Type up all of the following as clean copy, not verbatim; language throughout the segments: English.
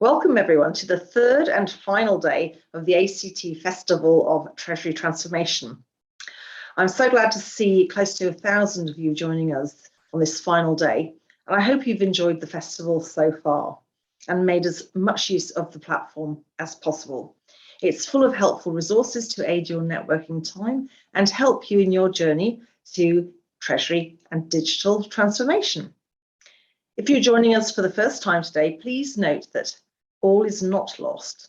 Welcome everyone to the third and final day of the ACT Festival of Treasury Transformation. I'm so glad to see close to 1,000 of you joining us on this final day, and I hope you've enjoyed the festival so far and made as much use of the platform as possible. It's full of helpful resources to aid your networking time and help you in your journey to Treasury and digital transformation. If you're joining us for the first time today, please note that all is not lost.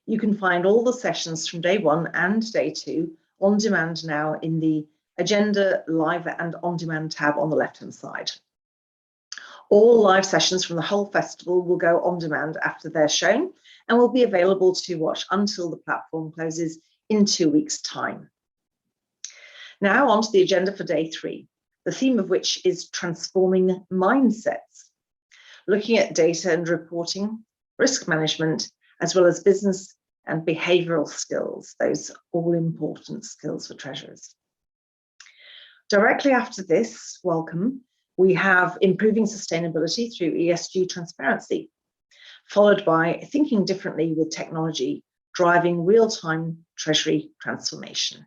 You can find all the sessions from day 1 and day 2 on demand now in the Agenda Live and On Demand tab on the left-hand side. All live sessions from the whole festival will go on demand after they're shown and will be available to watch until the platform closes in 2 weeks' time. Now on to the agenda for day 3, the theme of which is transforming mindsets, looking at data and reporting, risk management, as well as business and behavioural skills, those all-important skills for treasurers. Directly after this welcome, we have improving sustainability through ESG transparency, followed by thinking differently with technology, driving real-time treasury transformation.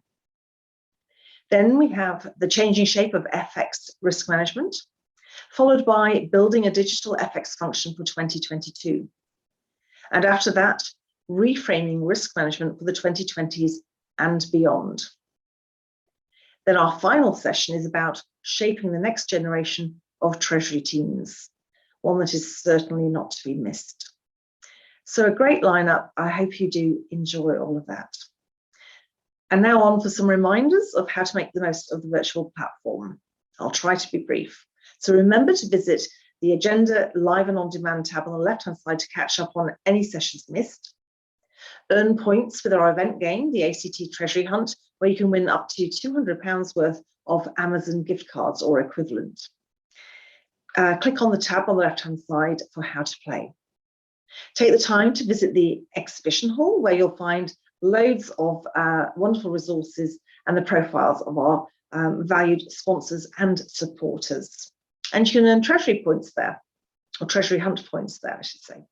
Then we have the changing shape of FX risk management, followed by building a digital FX function for 2022. And after that, reframing risk management for the 2020s and beyond. Then our final session is about shaping the next generation of Treasury teams, one that is certainly not to be missed. So a great lineup. I hope you do enjoy all of that. And now on for some reminders of how to make the most of the virtual platform. I'll try to be brief. So remember to visit the Agenda Live and On Demand tab on the left-hand side to catch up on any sessions missed. Earn points with our event game, the ACT Treasury Hunt, where you can win up to £200 worth of Amazon gift cards or equivalent. Click on the tab on the left-hand side for how to play. Take the time to visit the exhibition hall, where you'll find loads of wonderful resources and the profiles of our valued sponsors and supporters. And you can earn Treasury points there, or Treasury Hunt points there, I should say.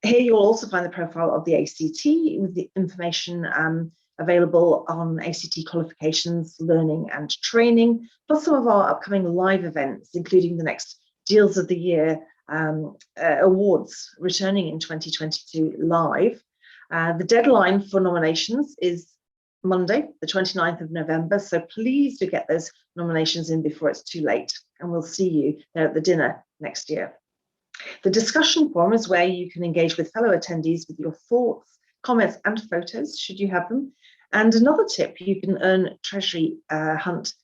Here you'll also find the profile of the ACT with the information available on ACT qualifications, learning and training, plus some of our upcoming live events, including the next Deals of the Year awards returning in 2022 live. The deadline for nominations is Monday, the 29th of November, so please do get those nominations in before it's too late, and we'll see you there at the dinner next year. The discussion forum is where you can engage with fellow attendees with your thoughts, comments and photos, should you have them. And another tip, you can earn Treasury Hunt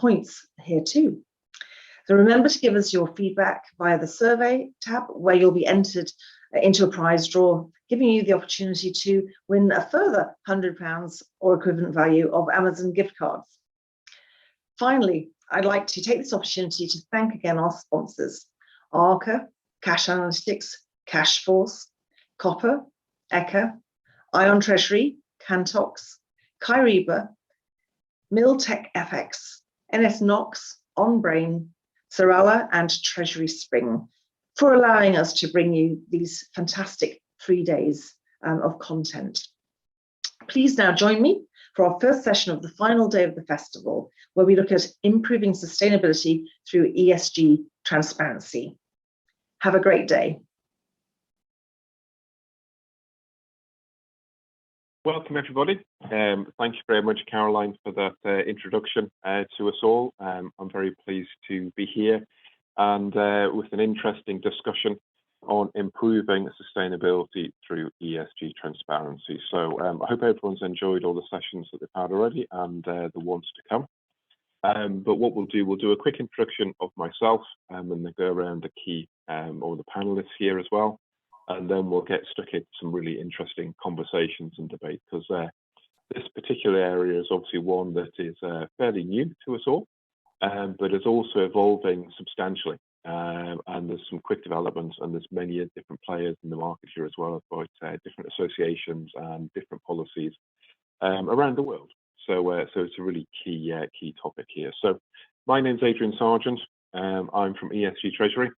points here too. So remember to give us your feedback via the survey tab, where you'll be entered into a prize draw, giving you the opportunity to win a further £100 or equivalent value of Amazon gift cards. Finally, I'd like to take this opportunity to thank again our sponsors, Arca, Cash Analytics, Cashforce, Copper, Eka, Ion Treasury, Cantox, Kyriba, Miltech FX, NS Knox, Onbrane, Sarala and Treasury Spring, for allowing us to bring you these fantastic 3 days of content. Please now join me for our first session of the final day of the festival, where we look at improving sustainability through ESG transparency. Have a great day. Welcome everybody. Thank you very much, Caroline, for that introduction to us all. I'm very pleased to be here and with an interesting discussion on improving sustainability through ESG transparency. So I hope everyone's enjoyed all the sessions that they've had already and the ones to come. But what we'll do a quick introduction of myself and then go around the key or the panelists here as well. And then we'll get stuck into some really interesting conversations and debate, because this particular area is obviously one that is fairly new to us all, but is also evolving substantially. And there's some quick developments, and there's many different players in the market here as well, about different associations and different policies around the world. So it's a really key topic here. So my name's Adrian Sargent. I'm from ESG Treasury.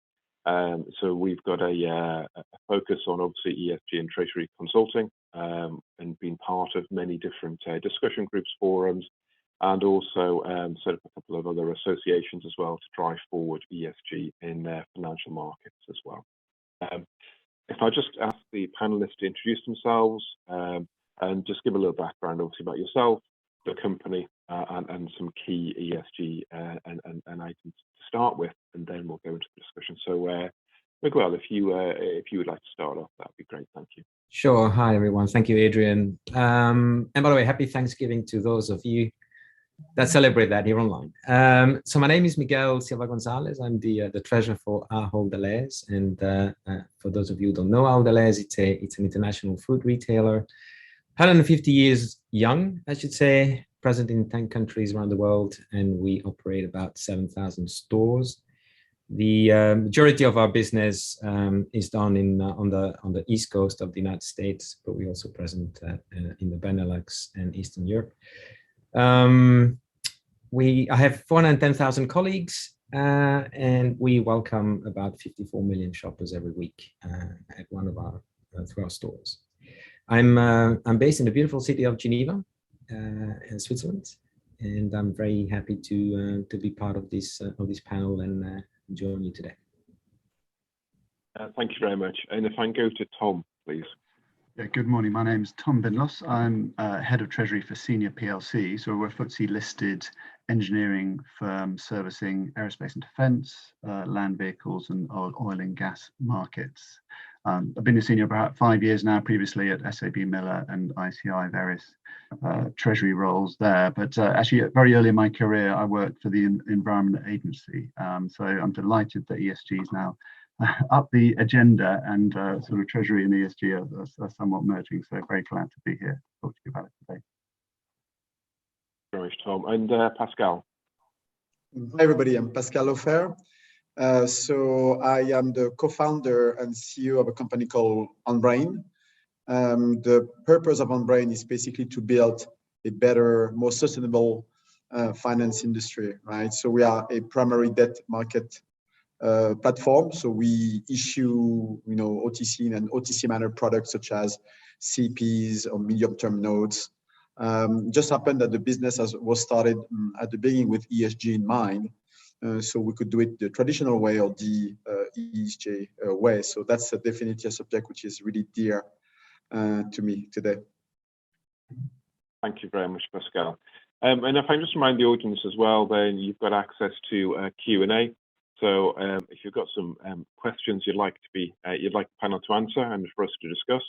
So we've got a focus on obviously ESG and Treasury consulting, and been part of many different discussion groups, forums, and also set up a couple of other associations as well to drive forward ESG in financial markets as well. If I just ask the panelists to introduce themselves and just give a little background, obviously, about yourself, the company, and some key ESG and items to start with, and then we'll go into the discussion. So, Miguel, if you would like to start off, that'd be great. Thank you. Sure. Hi, everyone. Thank you, Adrian. And by the way, happy Thanksgiving to those of you that celebrate that here online. So my name is Miguel Silva Gonzalez. I'm the treasurer for Ahold Delhaize. And for those of you who don't know Ahold Delhaize, it's an international food retailer, 150 years young, I should say, present in 10 countries around the world, and we operate about 7,000 stores. The majority of our business is done on the east coast of the United States, but we're also present in the Benelux and Eastern Europe. I have 410,000 colleagues, and we welcome about 54 million shoppers every week at one of our through our stores. I'm based in the beautiful city of Geneva, in Switzerland, and I'm very happy to be part of this panel and join you today. Thank you very much. And if I can go to Tom, please. Yeah, good morning. My name is Tom Bindloss. I'm head of Treasury for Senior PLC. So we're a FTSE listed engineering firm servicing aerospace and defence, land vehicles, and oil and gas markets. I've been a senior about 5 years now, previously at SAB Miller and ICI, various Treasury roles there. But actually, very early in my career, I worked for the Environment Agency. So I'm delighted that ESG is now up the agenda, and sort of Treasury and ESG are somewhat merging. So very glad to be here to talk to you about it today. Very much, Tom. And Pascal. Hi, everybody. I'm Pascal Lauffer. So I am the co-founder and CEO of a company called Onbrane. The purpose of Onbrane is basically to build a better, more sustainable finance industry, right? So we are a primary debt market platform. So we issue, OTC and OTC manner products such as CPs or medium-term notes. Just happened that the business was started at the beginning with ESG in mind. So we could do it the traditional way or the ESG way. So that's definitely a subject which is really dear to me today. Thank you very much, Pascal. And if I just remind the audience as well, then you've got access to Q&A. So if you've got some questions you'd like the panel to answer and for us to discuss,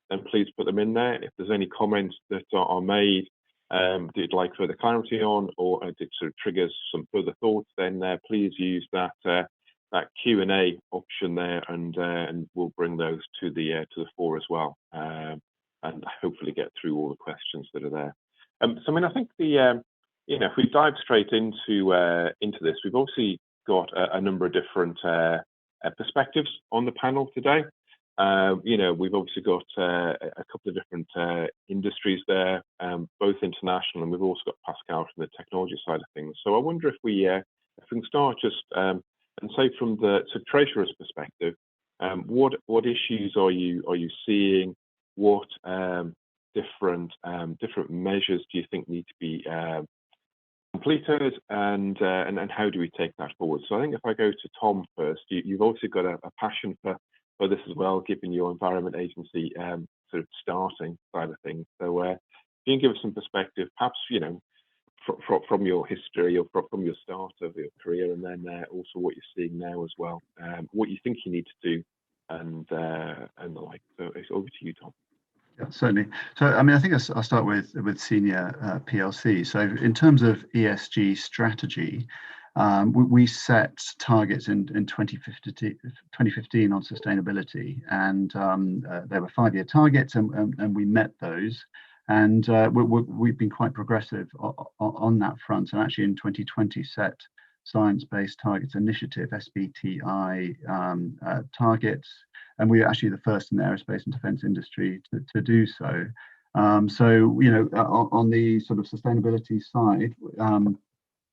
then please put them in there. If there's any comments that are made that you'd like further clarity on, or it sort of triggers some further thoughts, then please use that Q&A option there, and we'll bring those to the fore as well, and hopefully get through all the questions that are there. So I mean, I think if we dive straight into this, we've obviously got a number of different perspectives on the panel today. We've obviously got a couple of different industries there, both international, and we've also got Pascal from the technology side of things. So I wonder if we can start just and say from the treasurer's perspective, what issues are you seeing? What different measures do you think need to be completed, and how do we take that forward? So I think if I go to Tom first, you've also got a passion for this as well, given your Environment Agency sort of starting side of things. So if you can give us some perspective, perhaps from your history or from your start of your career, and then also what you're seeing now as well, what you think you need to do, and the like. So it's over to you, Tom. Yeah, certainly. So, I mean, I think I'll start with Senior PLC. So in terms of ESG strategy, we set targets in 2015 on sustainability, and there were 5-year targets, and we met those. And we've been quite progressive on that front, and actually in 2020 set Science-Based Targets Initiative, SBTI targets, and we're actually the first in the aerospace and defence industry to do so. So, on the sort of sustainability side,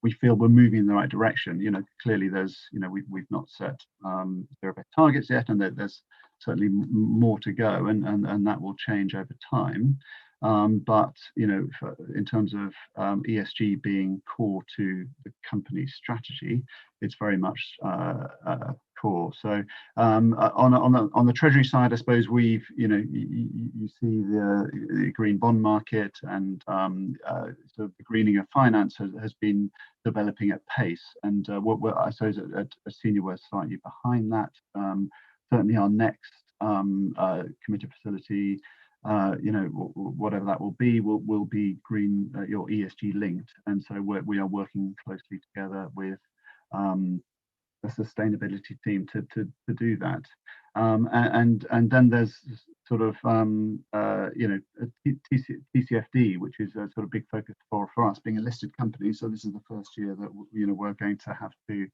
we feel we're moving in the right direction. Clearly there's, we've not set zero-based targets yet, and there's certainly more to go, and that will change over time. But in terms of ESG being core to the company's strategy, it's very much core. So on the Treasury side, I suppose we've you see the green bond market, and so the greening of finance has been developing at pace, and I suppose at Senior we're slightly behind that. Certainly our next committed facility, whatever that will be green, your ESG linked, and so we are working closely together with the sustainability team to do that, and then there's sort of TCFD, which is a sort of big focus for us being a listed company. So this is the first year that we're going to have to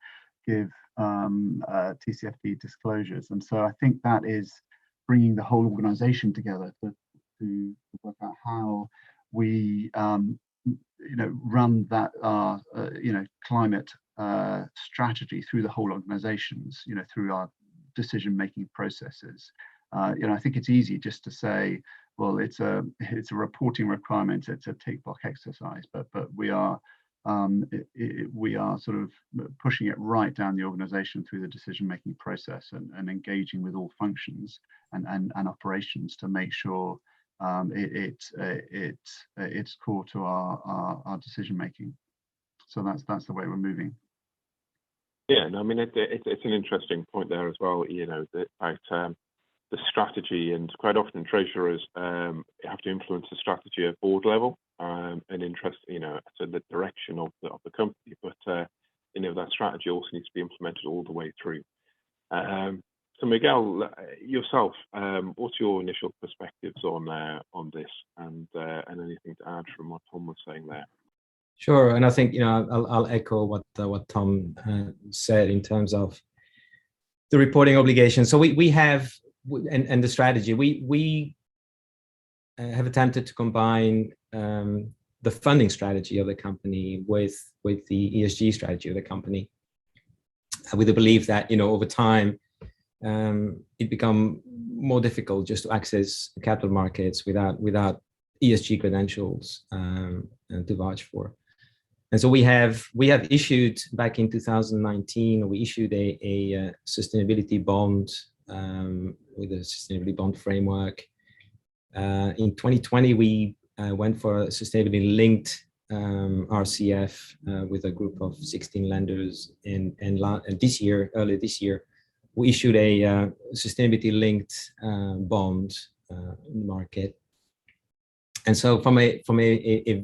give TCFD disclosures, and so I think that is bringing the whole organization together to work out how we run that climate strategy through the whole organizations, through our decision-making processes. I think it's easy just to say, well, it's a reporting requirement, it's a tick box exercise, but we are sort of pushing it right down the organization through the decision-making process, and engaging with all functions and operations to make sure it's core to our decision-making. So that's the way we're moving. Yeah, no, I mean it's an interesting point there as well. About the strategy, and quite often treasurers have to influence the strategy at board level, and interest, so the direction of the company. But that strategy also needs to be implemented all the way through. So Miguel, yourself, what's your initial perspectives on this, and anything to add from what Tom was saying there? Sure, and I think I'll echo what Tom said in terms of the reporting obligation. So we have, and the strategy, we have attempted to combine the funding strategy of the company with the ESG strategy of the company, with the belief that over time it become more difficult just to access the capital markets without ESG credentials to vouch for. And so we have issued back in 2019, we issued a sustainability bond with a sustainability bond framework. In 2020, we went for a sustainability linked RCF with a group of 16 lenders, and earlier this year, we issued a sustainability linked bond in the market. And so from a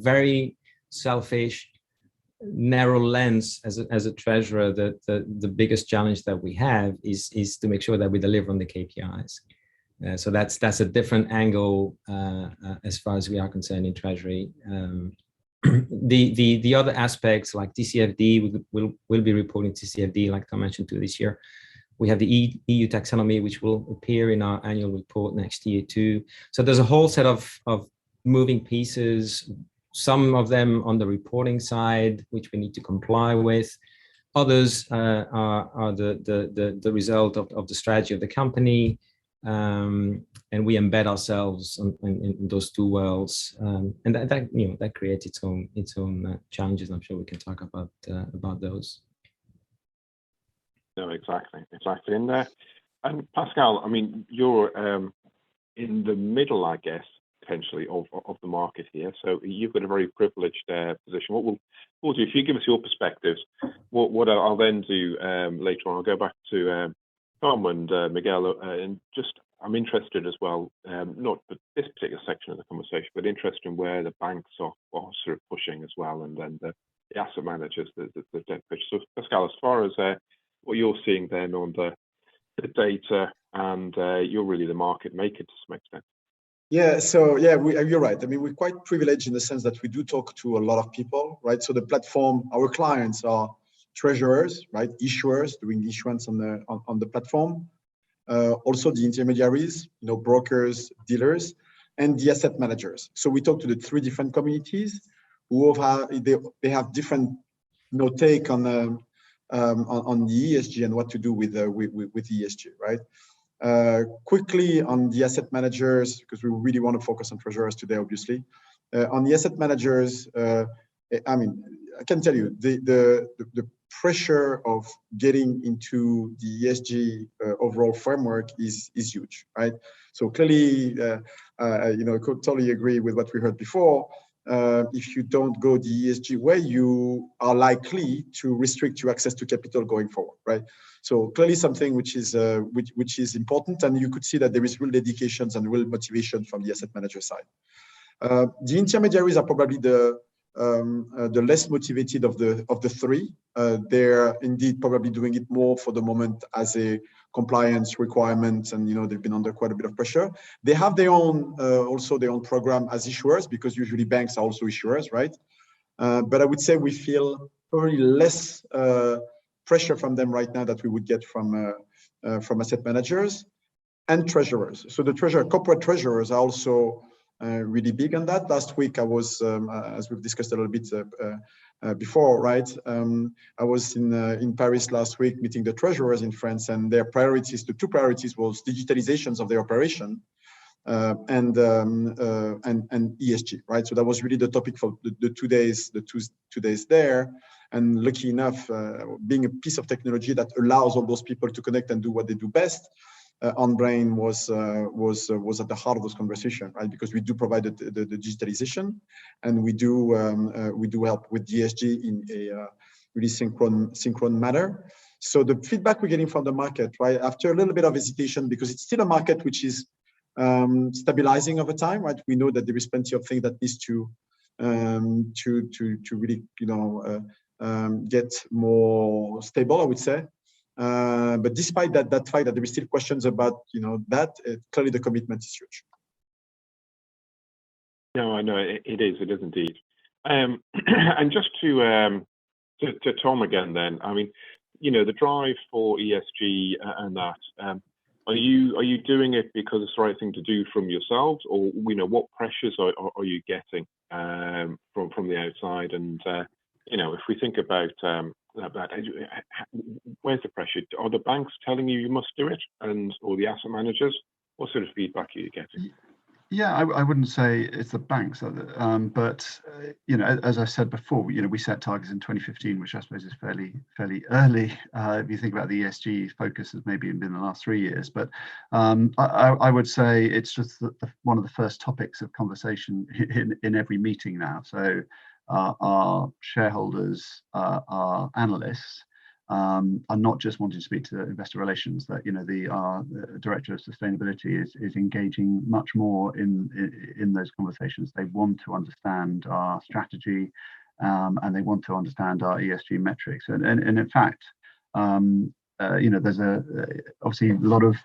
very selfish, narrow lens as a treasurer, the biggest challenge that we have is to make sure that we deliver on the KPIs. So that's a different angle as far as we are concerned in Treasury. The other aspects like TCFD, we'll be reporting TCFD like I mentioned to this year. We have the EU taxonomy, which will appear in our annual report next year too. So there's a whole set of moving pieces, some of them on the reporting side, which we need to comply with. Others are the result of the strategy of the company, and we embed ourselves in those two worlds, and that creates its own challenges. I'm sure we can talk about those. No, exactly. And Pascal, I mean, you're in the middle, I guess, potentially of the market here. So you've got a very privileged position. What we'll do, if you give us your perspectives, what I'll then do later on, I'll go back to Tom and Miguel, and just I'm interested as well, not for this particular section of the conversation, but interested in where the banks are sort of pushing as well, and then the asset managers, the debt pitch. So Pascal, as far as what you're seeing then on the data, and you're really the market maker to some extent. Yeah, so yeah, you're right. I mean, we're quite privileged in the sense that we do talk to a lot of people, right? So the platform, our clients are treasurers, right? Issuers doing issuance on the platform. Also the intermediaries, brokers, dealers, and the asset managers. So we talk to the three different communities who they have different take on the ESG and what to do with ESG, right? Quickly on the asset managers, because we really want to focus on treasurers today, obviously. On the asset managers, I mean, I can tell you the pressure of getting into the ESG overall framework is huge, right? So clearly, I could totally agree with what we heard before. If you don't go the ESG way, you are likely to restrict your access to capital going forward, right? So clearly something which is important, and you could see that there is real dedications and real motivation from the asset manager side. The intermediaries are probably the less motivated of the three. They're indeed probably doing it more for the moment as a compliance requirement, and they've been under quite a bit of pressure. They have their own also their own program as issuers, because usually banks are also issuers, right? But I would say we feel probably less pressure from them right now that we would get from asset managers and treasurers. So the corporate treasurers are also really big on that. Last week I was, as we've discussed a little bit before, right? I was in Paris last week meeting the treasurers in France, and their priorities, the two priorities, was digitalizations of their operation and ESG, right? So that was really the topic for the 2 days, the two days there. And lucky enough, being a piece of technology that allows all those people to connect and do what they do best, Onbrane was at the heart of this conversation, right? Because we do provide the digitalization, and we do help with ESG in a really synchron manner. So the feedback we're getting from the market, right, after a little bit of hesitation, because it's still a market which is stabilizing over time, right? We know that there is plenty of things that needs to really get more stable, I would say. But despite that fact that there is still questions about clearly the commitment is huge. No, I know it is indeed. And just to Tom again, then, I mean, the drive for ESG and that, are you doing it because it's the right thing to do from yourselves, or what pressures are you getting from the outside? And if we think about that, where's the pressure? Are the banks telling you must do it, or the asset managers? What sort of feedback are you getting? Yeah, I wouldn't say it's the banks, but as I said before, we set targets in 2015, which I suppose is fairly early. If you think about the ESG focus, has maybe been the last 3 years, but I would say it's just one of the first topics of conversation in every meeting now. So our shareholders, our analysts, are not just wanting to speak to investor relations. That our director of sustainability is engaging much more in those conversations. They want to understand our strategy, and they want to understand our ESG metrics. And in fact, there's obviously a lot of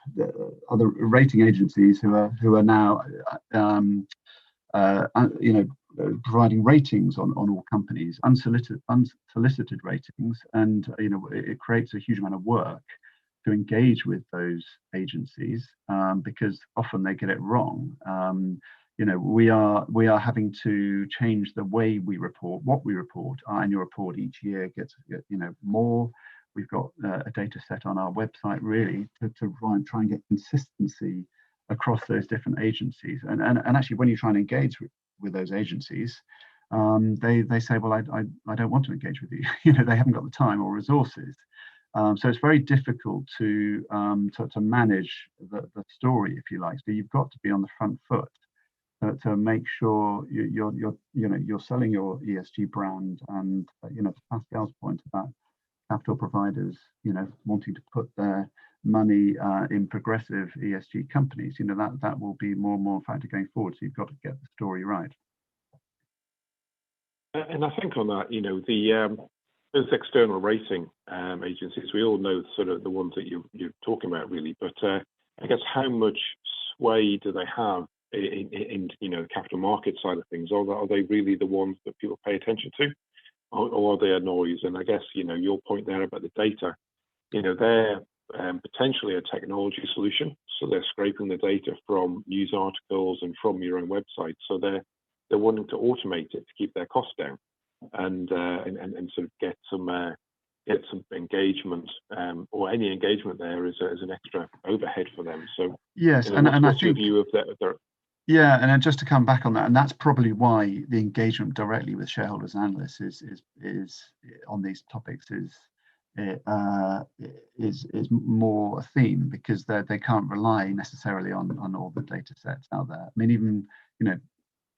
other rating agencies who are now providing ratings on all companies, unsolicited ratings, and it creates a huge amount of work to engage with those agencies, because often they get it wrong. We are having to change the way we report, what we report. Our annual report each year gets more. We've got a data set on our website really to try and get consistency across those different agencies. And actually, when you try and engage with those agencies, they say, well, I don't want to engage with you. They haven't got the time or resources. So it's very difficult to manage the story, if you like. So you've got to be on the front foot to make sure you're selling your ESG brand. And to Pascal's point about capital providers, wanting to put their money in progressive ESG companies, that will be more and more a factor going forward. So you've got to get the story right. And I think on that, those external rating agencies, we all know sort of the ones that you're talking about, really. But I guess how much sway do they have in the capital market side of things? Are they really the ones that people pay attention to, or are they a noise? And I guess your point there about the data, they're potentially a technology solution, so they're scraping the data from news articles and from your own website, so they're wanting to automate it to keep their costs down. and sort of get some engagement, or any engagement there is an extra overhead for them. So yes, and I think your view of that. Yeah, and then just to come back on that, and that's probably why the engagement directly with shareholders and analysts is on these topics is more a theme, because they can't rely necessarily on all the data sets out there. I mean, even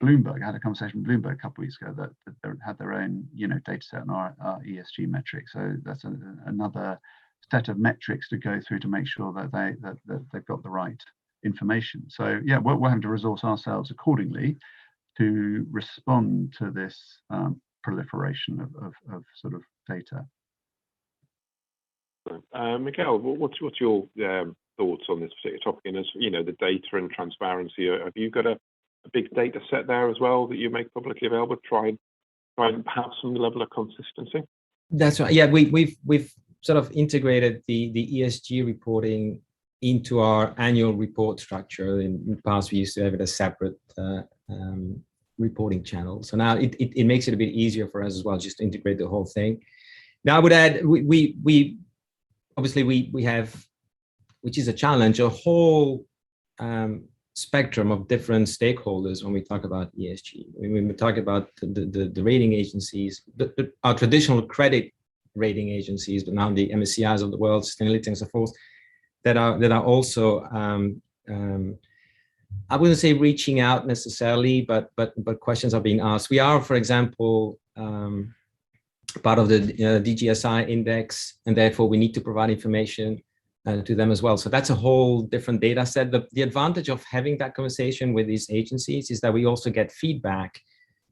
Bloomberg, I had a conversation with Bloomberg a couple of weeks ago that they had their own data set on our ESG metrics. So that's another set of metrics to go through to make sure that they've got the right information. So yeah, we're having to resource ourselves accordingly to respond to this proliferation of sort of data. Miguel, what's your thoughts on this particular topic? And as the data and transparency, have you got a big data set there as well that you make publicly available? Try and have some level of consistency. That's right. Yeah, we've sort of integrated the ESG reporting into our annual report structure. In the past, we used to have it as separate reporting channel. So now it makes it a bit easier for us as well, just to integrate the whole thing. Now I would add, we obviously have, which is a challenge, a whole spectrum of different stakeholders when we talk about ESG. When we talk about the rating agencies, our traditional credit rating agencies, but now the MSCIs of the world, Sustainalytics and so forth, that are also I wouldn't say reaching out necessarily, but questions are being asked. We are, for example, part of the DJSI index, and therefore we need to provide information to them as well. So that's a whole different data set. The advantage of having that conversation with these agencies is that we also get feedback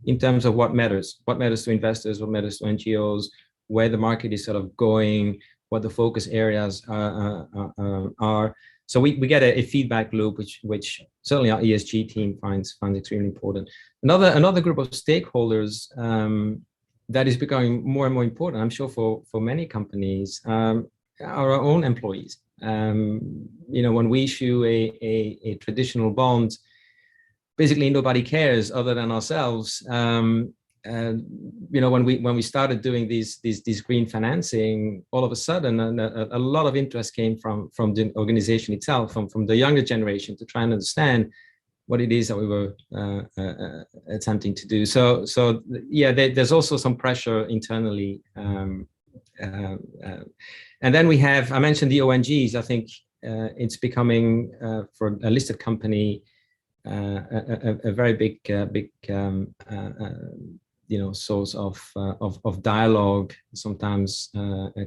in terms of what matters to investors, what matters to NGOs, where the market is sort of going, what the focus areas are. So we get a feedback loop, which certainly our ESG team finds extremely important. Another group of stakeholders that is becoming more and more important, I'm sure for many companies, are our own employees. When we issue a traditional bond, basically nobody cares other than ourselves. When we started doing these green financing, all of a sudden a lot of interest came from the organization itself, from the younger generation, to try and understand what it is that we were attempting to do. So yeah, there's also some pressure internally. And then we have, I mentioned the ONGs. I think it's becoming, for a listed company, a very big source of dialogue, sometimes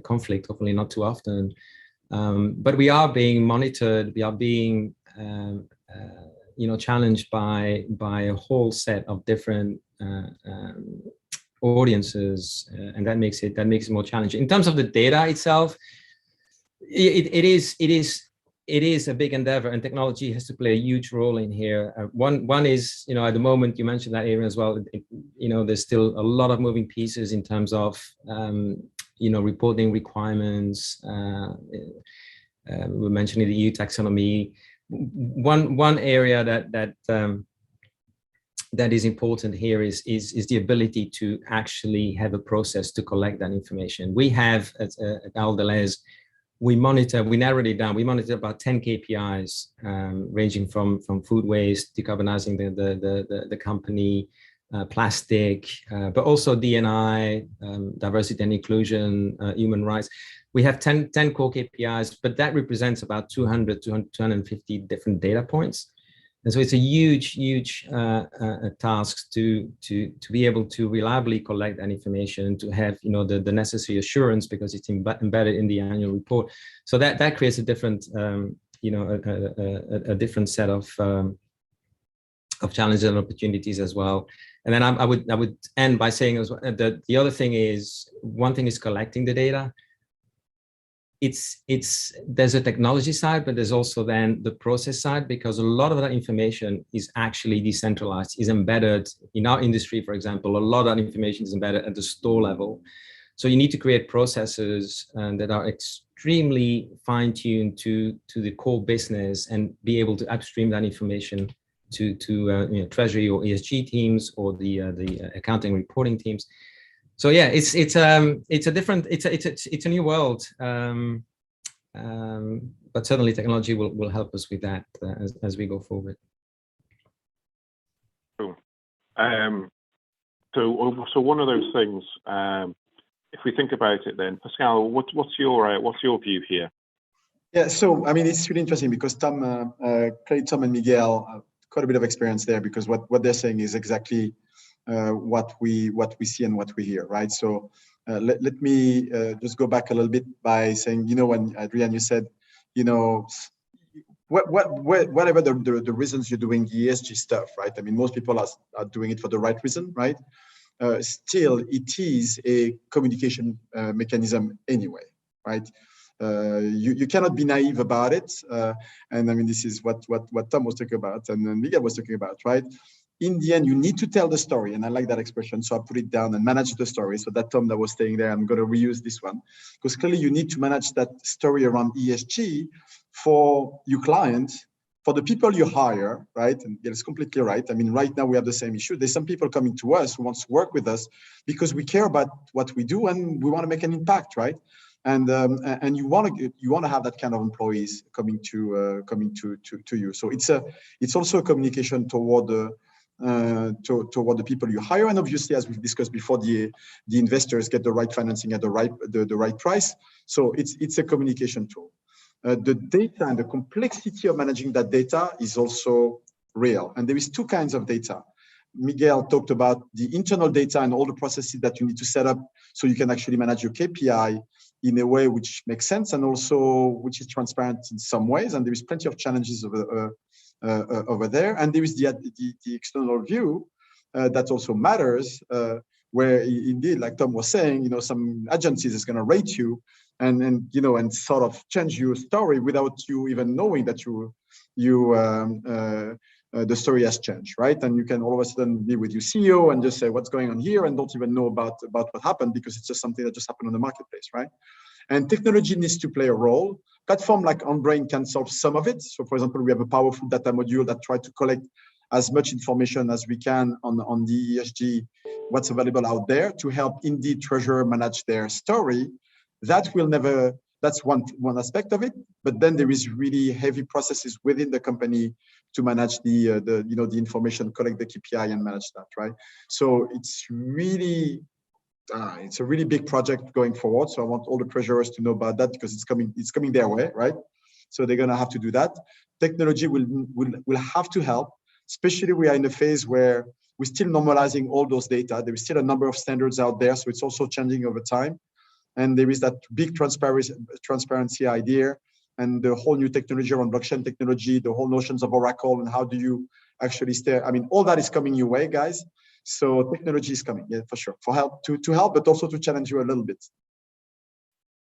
conflict, hopefully not too often. But we are being monitored. We are being challenged by a whole set of different audiences, and that makes it more challenging. In terms of the data itself, it is a big endeavor, and technology has to play a huge role in here. One is, at the moment, you mentioned that area as well. There's still a lot of moving pieces in terms of reporting requirements. We're mentioning the EU taxonomy. One area that is important here is the ability to actually have a process to collect that information. We have at Delhaize, we narrowed it down. We monitor about 10 KPIs, ranging from food waste, decarbonizing the company, plastic, but also D&I, diversity and inclusion, human rights. We have 10 core KPIs, but that represents about 250 different data points. And so it's a huge task to be able to reliably collect that information, to have the necessary assurance, because it's embedded in the annual report. So that creates a different a different set of challenges and opportunities as well. And then I would end by saying as well that the other thing is, one thing is collecting the data. There's a technology side, but there's also then the process side, because a lot of that information is actually decentralized, is embedded in our industry. For example, a lot of that information is embedded at the store level. So you need to create processes that are extremely fine-tuned to the core business, and be able to upstream that information to Treasury or ESG teams, or the accounting reporting teams. So yeah, it's a different, it's a new world, but certainly technology will help us with that as we go forward. Cool. So one of those things, if we think about it, then Pascal, what's your view here? Yeah, so I mean, it's really interesting because Tom and Miguel quite a bit of experience there, because what they're saying is exactly what we see and what we hear, right? So let me just go back a little bit by saying, when Adrian, you said, whatever the reasons you're doing the ESG stuff, right? I mean, most people are doing it for the right reason, right? Still, it is a communication mechanism anyway, right? You cannot be naive about it, and I mean, this is what Tom was talking about and Miguel was talking about, right? In the end, you need to tell the story, and I like that expression, so I put it down, and manage the story. So that Tom that was staying there, I'm going to reuse this one, because clearly you need to manage that story around ESG for your clients, for the people you hire, right? And it's completely right. I mean, right now we have the same issue. There's some people coming to us who wants to work with us because we care about what we do and we want to make an impact, right? And you want to have that kind of employees coming to you. So it's also a communication toward the people you hire, and obviously, as we've discussed before, the investors get the right financing at the right price. So it's a communication tool. The data and the complexity of managing that data is also real, and there is two kinds of data. Miguel talked about the internal data and all the processes that you need to set up so you can actually manage your KPI in a way which makes sense and also which is transparent in some ways. And there is plenty of challenges over there. And there is the external view that also matters, where indeed, like Tom was saying, some agencies is going to rate you and sort of change your story without you even knowing that the story has changed, right? And you can all of a sudden be with your CEO and just say what's going on here and don't even know about what happened because it's just something that just happened on the marketplace, right? And technology needs to play a role. Platform like Onbrane can solve some of it. So for example, we have a powerful data module that tries to collect as much information as we can on the ESG, what's available out there to help indeed treasurer manage their story. That's one aspect of it, but then there is really heavy processes within the company to manage the information, collect the KPI and manage that, right? So it's a really big project going forward. So I want all the treasurers to know about that because it's coming their way, right? So they're gonna have to do that. Technology will have to help, especially we are in a phase where we're still normalizing all those data. There is still a number of standards out there, so it's also changing over time. And there is that big transparency idea and the whole new technology around blockchain technology, the whole notions of Oracle and how do you actually stay. I mean, all that is coming your way, guys. So technology is coming, yeah, for sure, for help to help, but also to challenge you a little bit.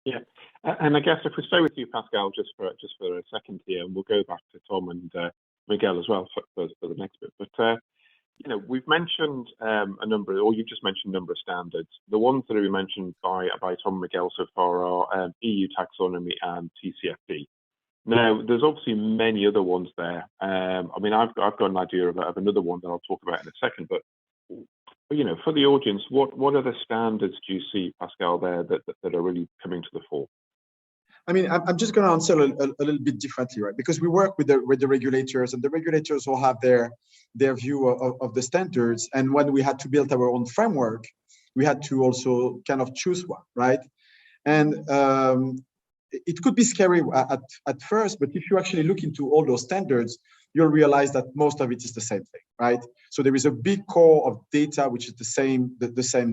Yeah, and I guess if we stay with you, Pascal, just for a second here, and we'll go back to Tom and Miguel as well for the next bit. But we've mentioned a number, or you've just mentioned a number of standards. The ones that are mentioned by Tom and Miguel so far are EU taxonomy and TCFD. Now, there's obviously many other ones there. I mean, I've got an idea of another one that I'll talk about in a second. But for the audience, what other standards do you see, Pascal, there that are really coming to the fore? I mean, I'm just going to answer a little bit differently, right? Because we work with the regulators, and the regulators all have their view of the standards. And when we had to build our own framework, we had to also kind of choose one, right? And it could be scary at first, but if you actually look into all those standards, you'll realize that most of it is the same thing, right? So there is a big core of data, which is the same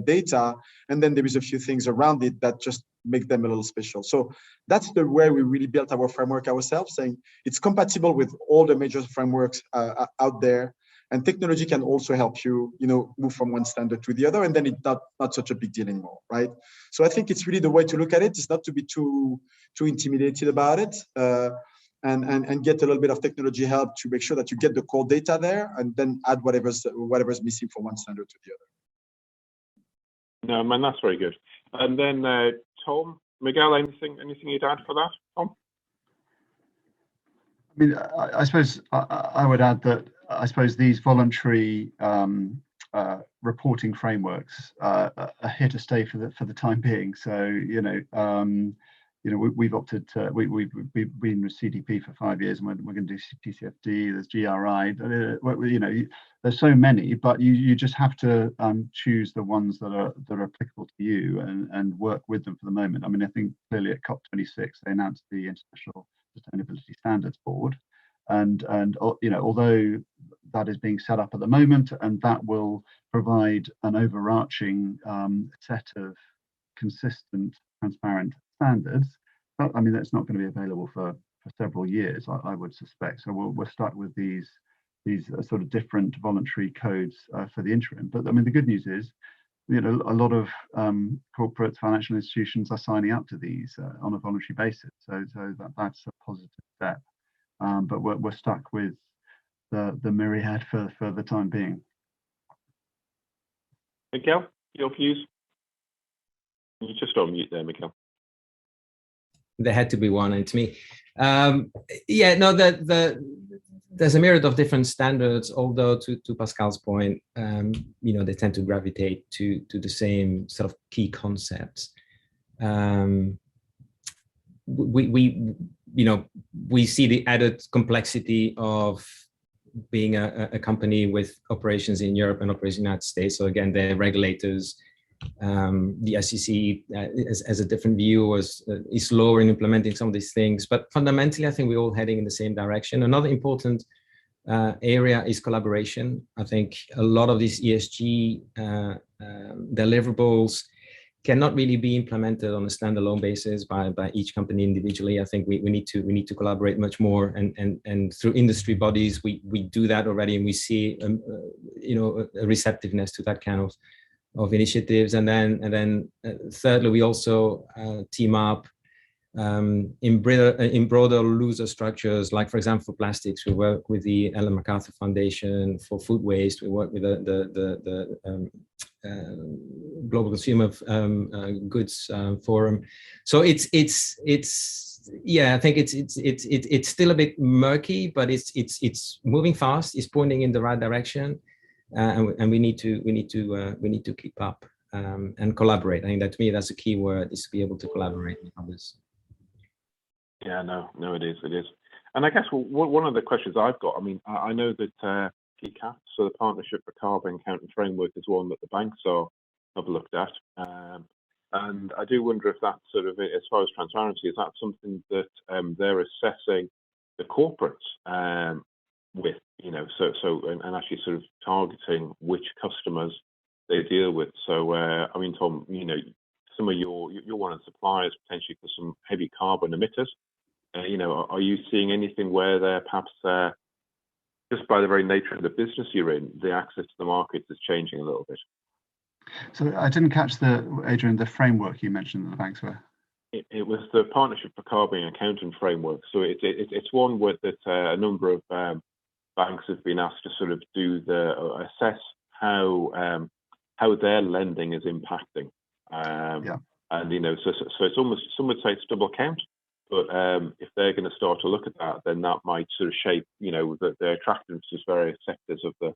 data, and then there is a few things around it that just make them a little special. So that's the way we really built our framework ourselves, saying it's compatible with all the major frameworks out there, and technology can also help you, move from one standard to the other, and then it's not such a big deal anymore, right? So I think it's really the way to look at it. It's not to be too intimidated about it. And get a little bit of technology help to make sure that you get the core data there, and then add whatever's missing from one standard to the other. No, man, that's very good. And then Tom, Miguel, anything you'd add for that, Tom? I mean, I suppose I would add that I suppose these voluntary reporting frameworks are here to stay for the time being. So we've opted to we've been with CDP for 5 years, and we're going to do TCFD. There's GRI. There's so many, but you just have to choose the ones that are applicable to you and work with them for the moment. I mean, I think clearly at COP26 they announced the International Sustainability Standards Board, and although that is being set up at the moment, and that will provide an overarching set of consistent, transparent standards. But I mean, that's not going to be available for several years, I would suspect. So we're stuck with these sort of different voluntary codes for the interim. But I mean, the good news is, a lot of corporate financial institutions are signing up to these on a voluntary basis. So that's a positive step. But we're stuck with the myriad for the time being. Miguel, your views? You just on mute there, Miguel. There had to be one, and to me, there's a myriad of different standards. Although to Pascal's point, they tend to gravitate to the same sort of key concepts. We see the added complexity of being a company with operations in Europe and operations in the United States. So again, the regulators, the SEC has a different view, is slower in implementing some of these things. But fundamentally, I think we're all heading in the same direction. Another important area is collaboration. I think a lot of these ESG deliverables cannot really be implemented on a standalone basis by each company individually. I think we need to collaborate much more, and through industry bodies we do that already, and we see a receptiveness to that kind of initiatives. And then thirdly, we also team up in broader, looser structures. Like for example, for plastics, we work with the Ellen MacArthur Foundation. For food waste, we work with the Global Consumer Goods Forum. So I think it's still a bit murky, but it's moving fast. It's pointing in the right direction, and we need to keep up and collaborate. I think that, to me, that's a key word, is to be able to collaborate with others. Yeah, no, it is. And I guess one of the questions I've got, I mean, I know that PCAF, so the Partnership for Carbon Accounting Framework, is one that the banks have looked at. And I do wonder if that sort of, as far as transparency, is that something that they're assessing the corporates with, and actually sort of targeting which customers they deal with. So, I mean, Tom, some of you're one of the suppliers potentially for some heavy carbon emitters. Are you seeing anything where they're perhaps just by the very nature of the business you're in, the access to the market is changing a little bit? So I didn't catch Adrian, the framework you mentioned that the banks were. It was the Partnership for Carbon Accounting Framework. So it's one where that a number of banks have been asked to sort of assess how their lending is impacting. And so it's almost, some would say it's double count. But if they're going to start to look at that, then that might sort of shape, their attractiveness to various sectors of the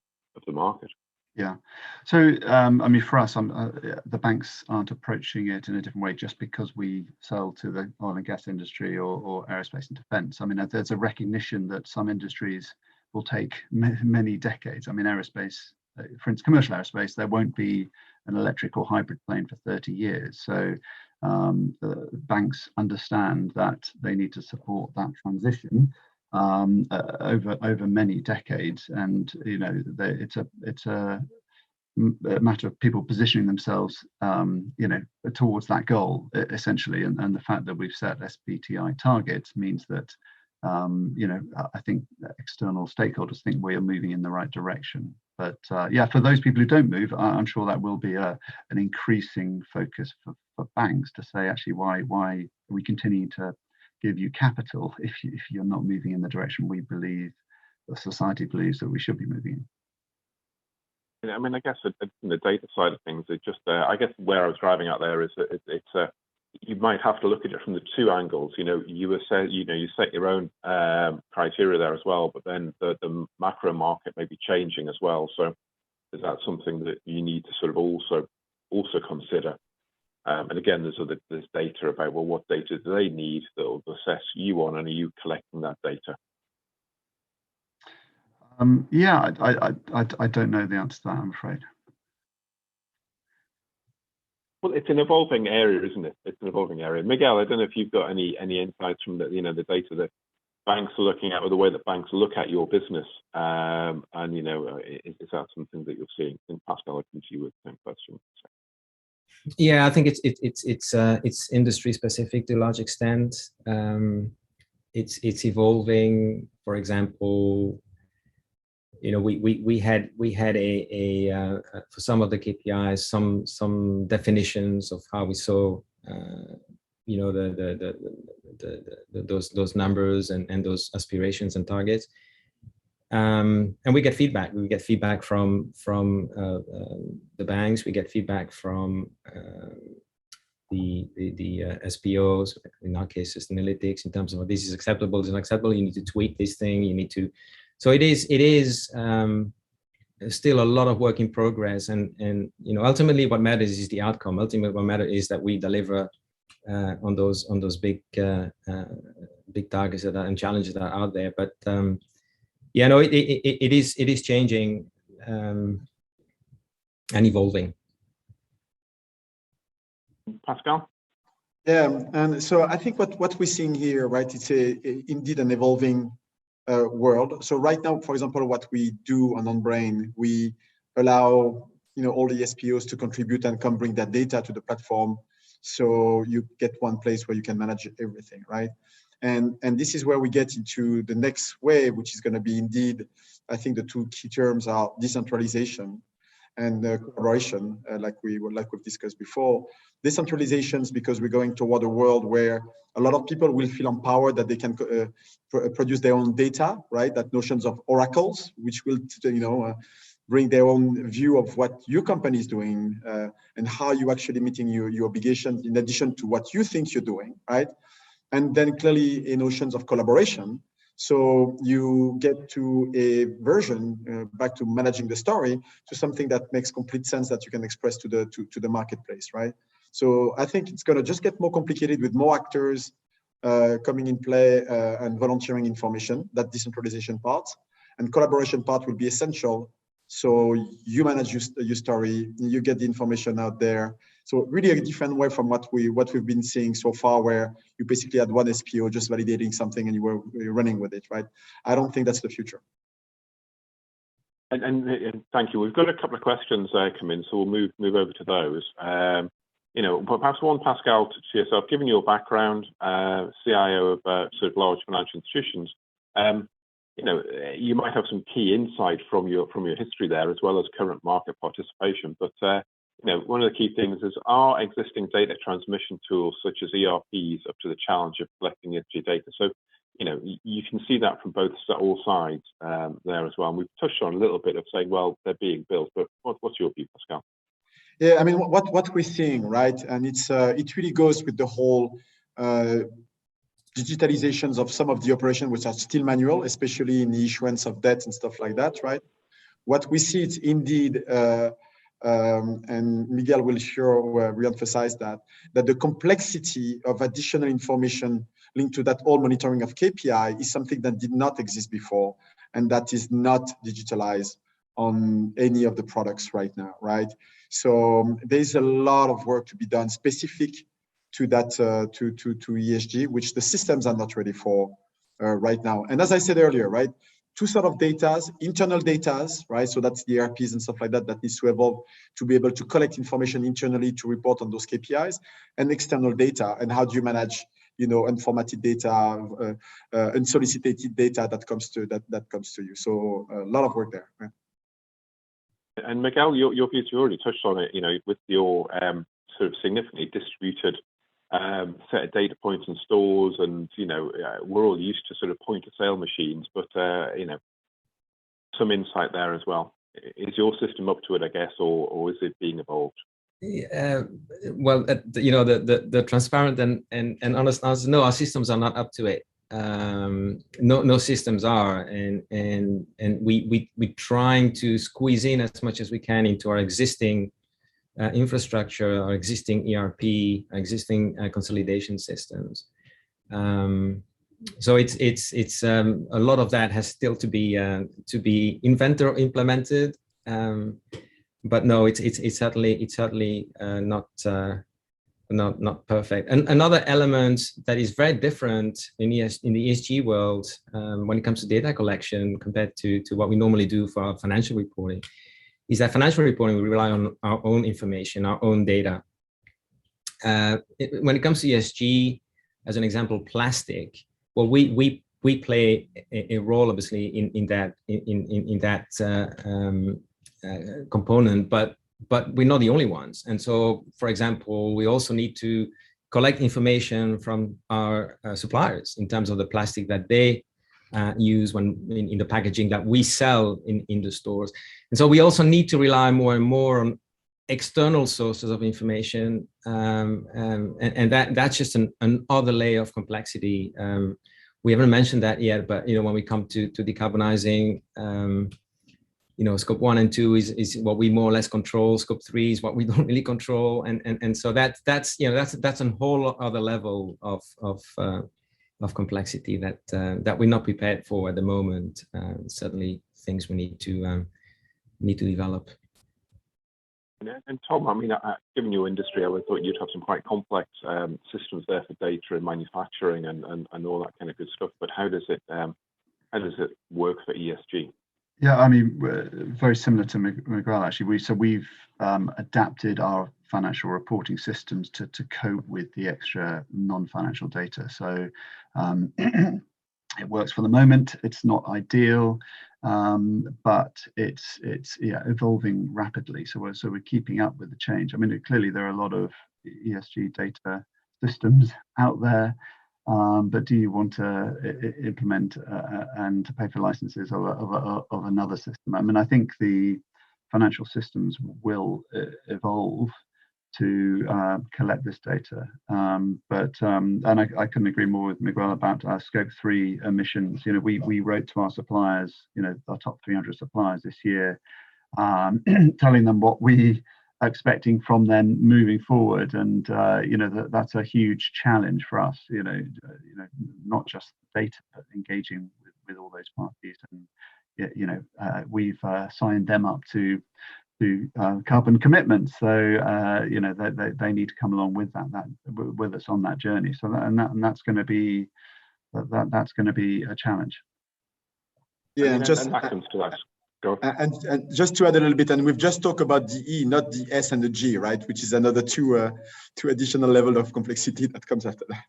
market. Yeah. So, I mean, for us, the banks aren't approaching it in a different way just because we sell to the oil and gas industry or aerospace and defence. I mean, there's a recognition that some industries will take many decades. I mean, aerospace, for instance, commercial aerospace, there won't be an electric or hybrid plane for 30 years. So the banks understand that they need to support that transition over many decades, and it's a matter of people positioning themselves towards that goal, essentially. And the fact that we've set SBTi targets means that I think external stakeholders think we are moving in the right direction. But for those people who don't move, I'm sure that will be an increasing focus for banks to say, actually, why are we continuing to give you capital if you're not moving in the direction we believe, the society believes, that we should be moving in. I mean, I guess from the data side of things, it just, I guess where I was driving at there is that it's you might have to look at it from the two angles. You set your own criteria there as well, but then the macro market may be changing as well. So is that something that you need to sort of also consider? And again, there's data about, well, what data do they need that will assess you on, and are you collecting that data? Yeah, I don't know the answer to that, I'm afraid. Well, it's an evolving area, isn't it? It's an evolving area. Miguel, I don't know if you've got any insights from the the data that banks are looking at, or the way that banks look at your business, and is that something that you're seeing? And Pascal, I come to you with the same question. Yeah, I think it's industry specific to a large extent. It's evolving. For example, we had for some of the KPIs some definitions of how we saw those numbers and those aspirations and targets. And we get feedback. We get feedback from the banks. We get feedback from the SPOs, in our case, Sustainalytics, in terms of this is acceptable, this is unacceptable. You need to tweak this thing. You need to. So it is still a lot of work in progress. And ultimately, what matters is the outcome. Ultimately, what matters is that we deliver on those big targets and challenges that are out there. But it is changing and evolving. Pascal? Yeah, and so I think what we're seeing here, right, it's indeed an evolving world. So right now, for example, what we do on Onbrane, we allow all the SPOs to contribute and come bring that data to the platform. So you get one place where you can manage everything, right? And this is where we get into the next wave, which is going to be indeed, I think the two key terms are decentralization and collaboration, like we've discussed before. Decentralizations, because we're going toward a world where a lot of people will feel empowered that they can produce their own data, right? That notions of oracles, which will bring their own view of what your company is doing and how you actually meeting your obligations in addition to what you think you're doing, right? And then clearly notions of collaboration. So you get to a version back to managing the story to something that makes complete sense that you can express to the marketplace, right? So I think it's going to just get more complicated with more actors coming in play and volunteering information. That decentralization part and collaboration part will be essential. So you manage your story, you get the information out there. So really a different way from what we've been seeing so far, where you basically had one SPO just validating something and you were running with it, right? I don't think that's the future. And thank you. We've got a couple of questions come in, so we'll move over to those. Perhaps one, Pascal, to yourself, given your background, CIO of sort of large financial institutions, you might have some key insight from your history there, as well as current market participation. But one of the key things is, are existing data transmission tools such as ERPs up to the challenge of collecting ESG data? So you can see that from all sides there as well. And we've touched on a little bit of saying, well, they're being built, but what's your view, Pascal? Yeah, I mean, what we're seeing, right, and it really goes with the whole digitalizations of some of the operations which are still manual, especially in the issuance of debt and stuff like that, right? What we see is indeed, and Miguel will sure re-emphasize that the complexity of additional information linked to that all monitoring of KPI is something that did not exist before, and that is not digitalized on any of the products right now, right? So there's a lot of work to be done specific to that, to ESG, which the systems are not ready for right now. And as I said earlier, right, two sort of datas, internal datas, right? So that's the ERPs and stuff like that needs to evolve to be able to collect information internally to report on those KPIs, and external data. And how do you manage, unformatted data, unsolicited data that comes to you? So a lot of work there. Right? And Miguel, your views, you already touched on it, with your sort of significantly distributed set of data points in stores, and we're all used to sort of point of sale machines, but some insight there as well. Is your system up to it, I guess, or is it being evolved? Well, the transparent and honest answer, no, our systems are not up to it. no systems are, and we trying to squeeze in as much as we can into our existing infrastructure, our existing ERP, our existing consolidation systems. So it's a lot of that has still to be invented or implemented, but no, it's certainly not perfect. And another element that is very different in the ESG world when it comes to data collection compared to what we normally do for our financial reporting is that financial reporting, we rely on our own information, our own data. When it comes to ESG, as an example, plastic, well, we play a role obviously in that component, but we're not the only ones. And so, for example, we also need to collect information from our suppliers in terms of the plastic that they use when in the packaging that we sell in the stores. And so we also need to rely more and more on external sources of information, and that's just another layer of complexity. We haven't mentioned that yet, but when we come to decarbonizing, scope 1 and 2 is what we more or less control. Scope 3 is what we don't really control, and so that's a whole other level of complexity that we're not prepared for at the moment. Certainly, things we need to develop. And Tom, I mean, given your industry, I would have thought you'd have some quite complex systems there for data and manufacturing and all that kind of good stuff. But how does it work for ESG? Yeah, I mean, very similar to Miguel, actually. We've adapted our financial reporting systems to cope with the extra non-financial data. So it works for the moment. It's not ideal, but it's evolving rapidly. So we're keeping up with the change. I mean, clearly there are a lot of ESG data systems out there. But do you want to implement and to pay for licenses of another system? I mean, I think the financial systems will evolve to collect this data. And I couldn't agree more with Miguel about our scope 3 emissions. We wrote to our suppliers, our top 300 suppliers this year, telling them what we are expecting from them moving forward, and that's a huge challenge for us. Not just data, but engaging with all those parties, and we've signed them up to carbon commitments, so they need to come along with with us on that journey. So that's going to be a challenge. Yeah, and just to add a little bit, and we've just talked about the E, not the S and the G, right? Which is another two additional level of complexity that comes after that.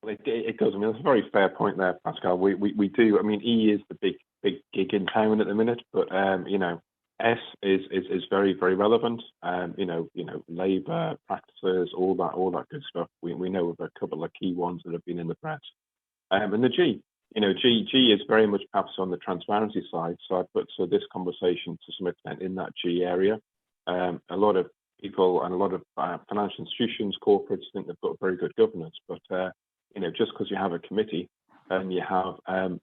Well, it does. I mean, that's a very fair point there, Pascal. We do. I mean, E is the big gig in town at the minute, but S is very, very relevant. Labour practices, all that good stuff. We know of a couple of key ones that have been in the press. And the G. G is very much perhaps on the transparency side. So this conversation to some extent in that G area. A lot of people and a lot of financial institutions, corporates think they've got very good governance, but just because you have a committee and you have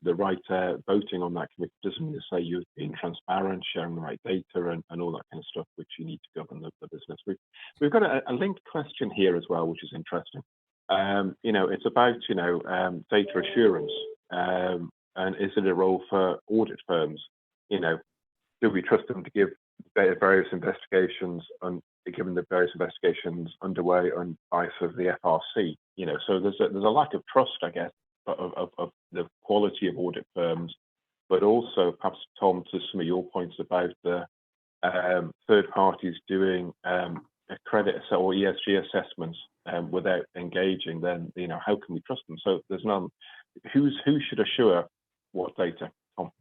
the right voting on that committee doesn't mean to say you're being transparent, sharing the right data and all that kind of stuff, which you need to govern the business. We've got a linked question here as well, which is interesting. It's about data assurance. And is it a role for audit firms? Do we trust them to give various investigations, given the various investigations underway on by sort of the FRC? So there's a lack of trust, I guess, of the quality of audit firms, but also perhaps, Tom, to some of your points about the third parties doing a credit or ESG assessments without engaging. Then how can we trust them? So there's none. Who should assure what data, Tom?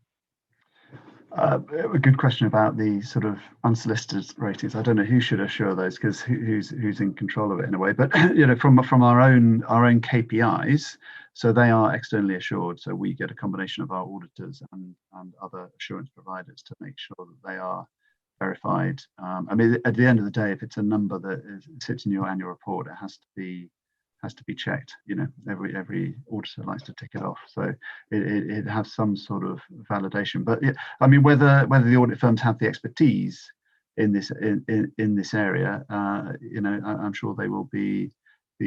A good question about the sort of unsolicited ratings. I don't know who should assure those, because who's in control of it in a way. But from our own KPIs, so they are externally assured. So we get a combination of our auditors and other assurance providers to make sure that they are verified. I mean, at the end of the day, if it's a number that sits in your annual report, it has has to be checked. You know, every auditor likes to tick it off, so it has some sort of validation. But yeah, I mean, whether the audit firms have the expertise in this area, you know, I'm sure they will be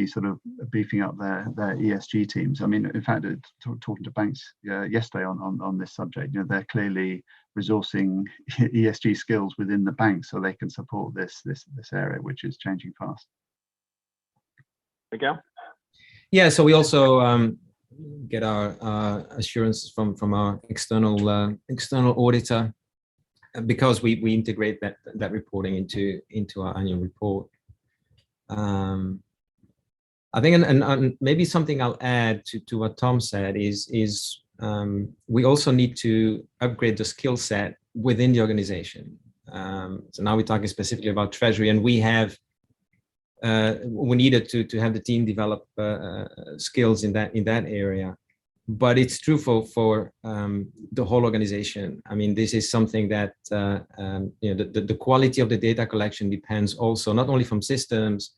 sort of beefing up their ESG teams. I mean, in fact, talking to banks yesterday on this subject, you know, they're clearly resourcing ESG skills within the bank so they can support this area, which is changing fast. Miguel? Yeah, so we also get our assurance from our external auditor, because we integrate that reporting into our annual report. I think, and maybe something I'll add to what Tom said is we also need to upgrade the skill set within the organization. So now we're talking specifically about Treasury, and we needed to have the team develop skills in that area. But it's true for the whole organization. I mean, this is something that you know, the quality of the data collection depends also not only from systems,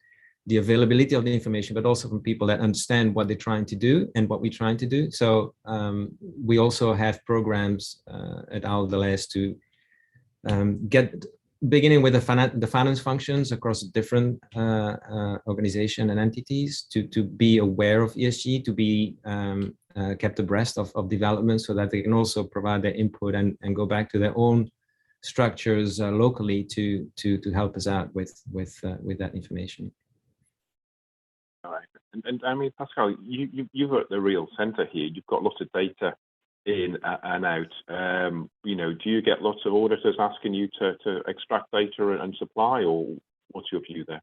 the availability of the information, but also from people that understand what they're trying to do and what we're trying to do. So we also have programs at Delhaize to beginning with the finance functions across different organization and entities to be aware of ESG, to be kept abreast of developments, so that they can also provide their input and go back to their own structures locally to help us out with that information. All right. And I mean, Pascal, you're at the real center here. You've got lots of data in and out. You know, do you get lots of auditors asking you to extract data and supply, or what's your view there?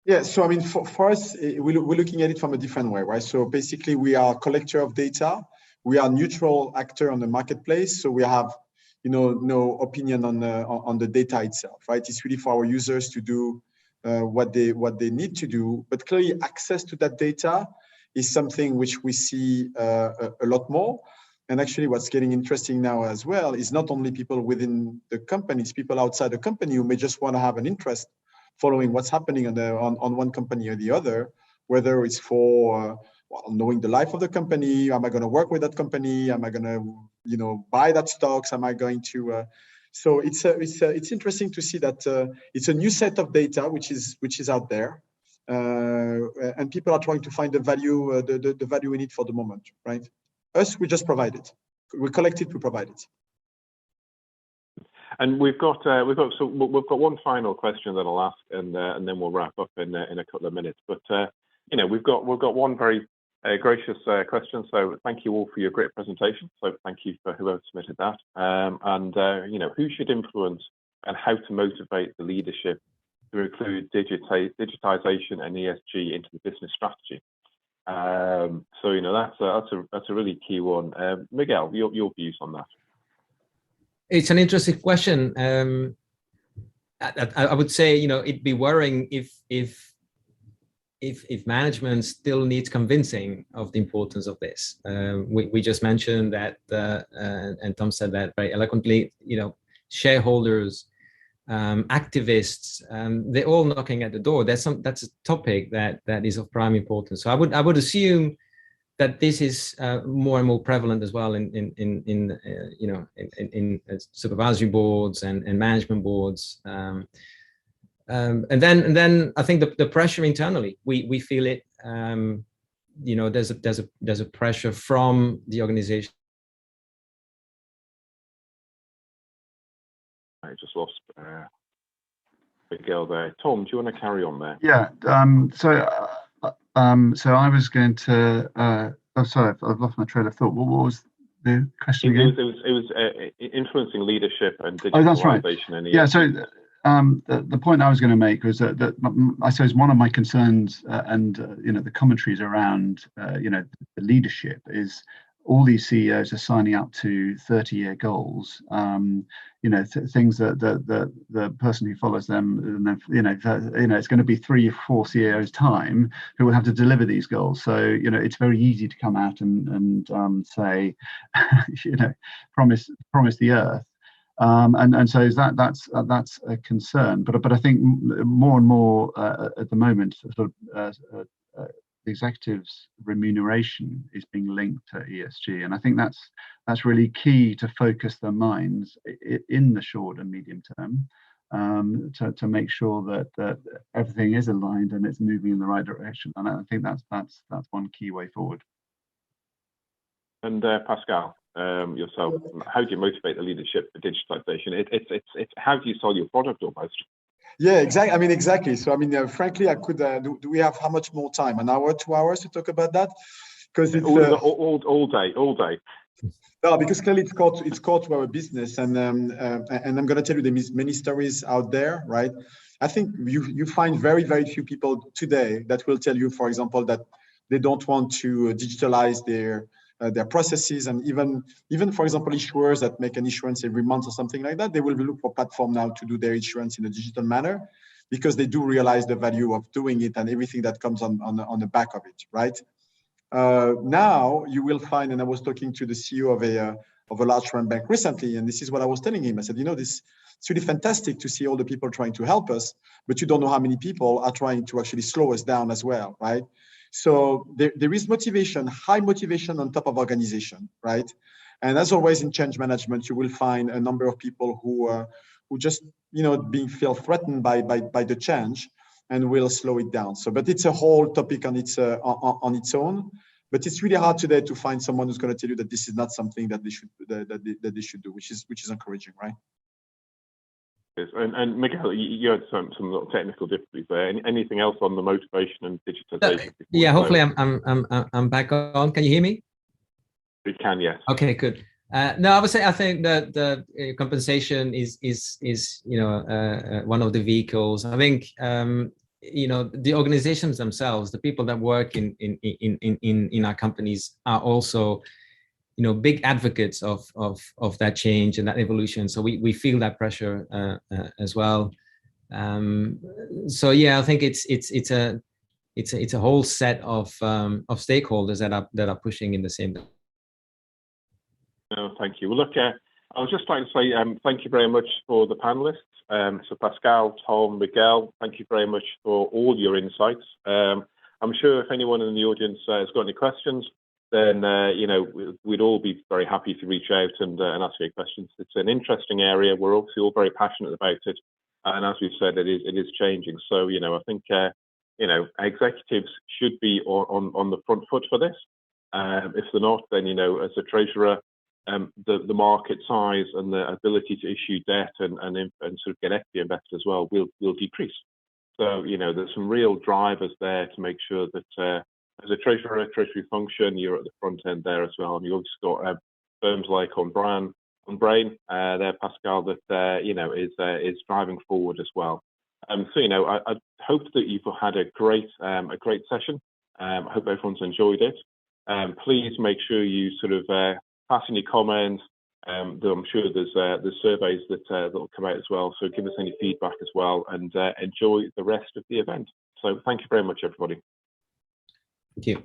Yeah, so I mean, for us, we're looking at it from a different way, right? So basically, we are a collector of data. We are a neutral actor on the marketplace. So we have, you know, no opinion on the data itself, right? It's really for our users to do what they need to do. But clearly, access to that data is something which we see a lot more. And actually, what's getting interesting now as well is not only people within the companies, people outside the company who may just want to have an interest following what's happening on one company or the other, whether it's for well, knowing the life of the company. Am I going to work with that company? Am I going to, you know, buy that stocks? Am I going to? So it's interesting to see that it's a new set of data which is out there, and people are trying to find the value the value we need for the moment, right? Us, we just provide it. We collect it, we provide it. And we've got one final question that I'll ask, and then we'll wrap up in a couple of minutes. But you know, we've got one very gracious question. So thank you all for your great presentation. So thank you for whoever submitted that. You know, who should influence and how to motivate the leadership to include digitization and ESG into the business strategy? So you know, that's a really key one. Miguel, your views on that? It's an interesting question. I would say, you know, it'd be worrying if management still needs convincing of the importance of this. We just mentioned that, and Tom said that very eloquently. You know, shareholders, activists, they're all knocking at the door. That's a topic that is of prime importance. So I would assume that this is more and more prevalent as well in supervisory boards and management boards, and then I think the pressure internally, we feel it. You know, there's a pressure from the organization. I just lost Miguel there. Tom, do you want to carry on there? Yeah. So I was going to. Oh, sorry, I've lost my trail of thought. What was the question again? It was influencing leadership and digitalization. Oh, that's right. And yeah. So the point I was going to make was that I suppose one of my concerns and you know, the commentaries around you know, the leadership is all these CEOs are signing up to 30-year goals. You know, things that the person who follows them, and then, you know, it's going to be 3 or 4 CEOs time who will have to deliver these goals. So, you know, it's very easy to come out and say, you know, promise the earth. And so that's a concern. But I think more and more at the moment, sort of executives' remuneration is being linked to ESG, and I think that's really key to focus their minds in the short and medium term, to make sure that everything is aligned and it's moving in the right direction. And I think that's one key way forward. And Pascal, yourself, how do you motivate the leadership for digitalization? It's how do you sell your product almost? Yeah, exactly. I mean, exactly. So, I mean, frankly, I could. Do we have how much more time? An hour, 2 hours to talk about that? Because it's all day. No, because clearly it's core to our business, and I'm going to tell you there's many stories out there, right? I think you find very few people today that will tell you, for example, that they don't want to digitalize their processes, and even for example, issuers that make an issuance every month or something like that, they will look for platform now to do their issuance in a digital manner, because they do realize the value of doing it and everything that comes on the back of it, right? Now you will find, and I was talking to the CEO of a large foreign bank recently, and this is what I was telling him. I said, it's really fantastic to see all the people trying to help us, but you don't know how many people are trying to actually slow us down as well, right? So there is motivation, high motivation on top of organization, right? And as always in change management, you will find a number of people who just feel threatened by the change and will slow it down. So, but it's a whole topic on its own. But it's really hard today to find someone who's going to tell you that this is not something that they should do, which is encouraging, right? Yes. And Miguel, you had some little technical difficulties there. Anything else on the motivation and digitization? Yeah, hopefully I'm back on. Can you hear me? We can, yes. Okay, good. No, I would say I think that the compensation is one of the vehicles. I think the organizations themselves, the people that work in our companies are also big advocates of that change and that evolution. So we feel that pressure as well. So yeah, I think it's a whole set of stakeholders that are pushing in the same direction. No, thank you. Well, look, I was just trying to say thank you very much for the panelists. So Pascal, Tom, Miguel, thank you very much for all your insights. I'm sure if anyone in the audience has got any questions, then we'd all be very happy to reach out and ask you questions. It's an interesting area. We're obviously all very passionate about it, and as we've said, it is changing. So I think executives should be on the front foot for this. If they're not, then as a treasurer, the market size and the ability to issue debt and sort of get equity invested as well will decrease. So there's some real drivers there to make sure that as a treasury function, you're at the front end there as well. And you've also got firms like Onbrane there, Pascal, that is driving forward as well. So I hope that you've had a great session. I hope everyone's enjoyed it. Please make sure you sort of pass any comments. Though I'm sure there's surveys that will come out as well. So give us any feedback as well, and enjoy the rest of the event. So thank you very much, everybody. Thank you.